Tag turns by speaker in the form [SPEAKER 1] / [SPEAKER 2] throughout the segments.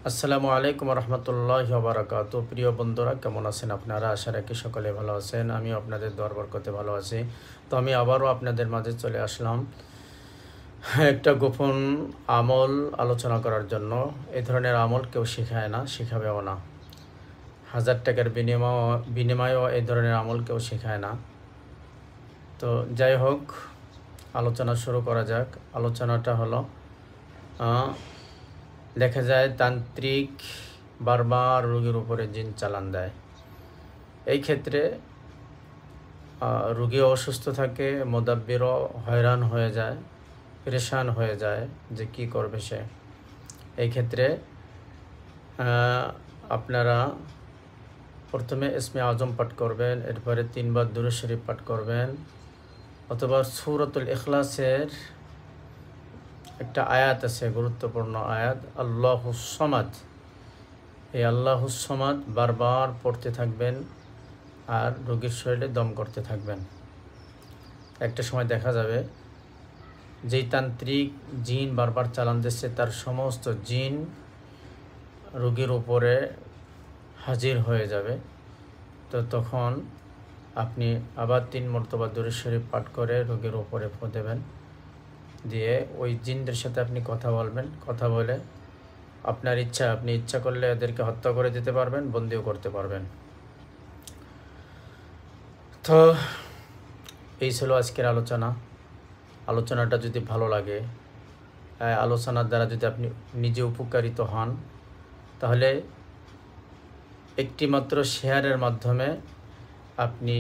[SPEAKER 1] আসসালামু আলাইকুম রহমতুল্লাহি ওয়া বারাকাতুহু। প্রিয় বন্ধুরা, কেমন আছেন আপনারা? আশা রাখি সকলে ভালো আছেন। আমিও আপনাদের দোয়ার বরকতে ভালো আছি। তো আমি আবারও আপনাদের মাঝে চলে আসলাম একটা গোপন আমল আলোচনা করার জন্য। এই ধরনের আমল কেউ শেখায় না, শেখাবেও না। 1000 টাকার বিনিময়েও এই ধরনের আমল কেউ শেখায় না। তো যাই হোক, আলোচনা শুরু করা যাক। আলোচনাটা হলো, দেখা যায় তান্ত্রিক বারবার রোগীর উপরে জিন চালান দেয়। এই ক্ষেত্রে রোগী অসুস্থ থাকে, মোদাব্বিরও হয়রান হয়ে যায়, পরেশান হয়ে যায় যে কি করবে সে। এই ক্ষেত্রে আপনারা প্রথমে ইসমে আজম পাঠ করবেন, এরপরে 3 বার দুরূদ শরীফ পাঠ করবেন, অথবা সূরাতুল ইখলাসের একটা আয়াত আছে, গুরুত্বপূর্ণ আয়াত, আল্লাহুস সামাদ। এই আল্লাহুস সামাদ বারবার পড়তে থাকবেন আর রোগীর শরীরে দম করতে থাকবেন। একটা সময় দেখা যাবে যেই তান্ত্রিক জিন বারবার চালান দিচ্ছে, তার সমস্ত জিন রোগীর উপরে হাজির হয়ে যাবে। তো তখন আপনি আবার 3 মর্তবা দুরূদ শরীফ পাঠ করে রোগীর উপরে ফু দেবেন, দিয়ে ওই জিনদের সাথে আপনি কথা বলবেন। কথা বলে আপনার ইচ্ছা, আপনি ইচ্ছা করলে এদেরকে হত্যা করে দিতে পারবেন, বন্দিও করতে পারবেন। তো এই ছিল আজকের আলোচনা। আলোচনাটা যদি ভালো লাগে, আলোচনার দ্বারা যদি আপনি নিজে উপকারিত হন, তাহলে একটি মাত্র শেয়ারের মাধ্যমে আপনি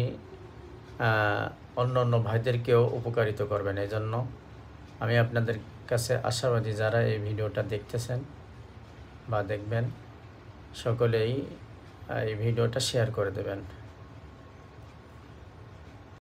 [SPEAKER 1] অন্য অন্য ভাইদেরকেও উপকারিত করবেন। এই জন্য আমি আপনাদের কাছে আশাবাদী, যারা এই ভিডিওটা দেখতেছেন বা দেখবেন, সকলেই এই ভিডিওটা শেয়ার করে দেবেন।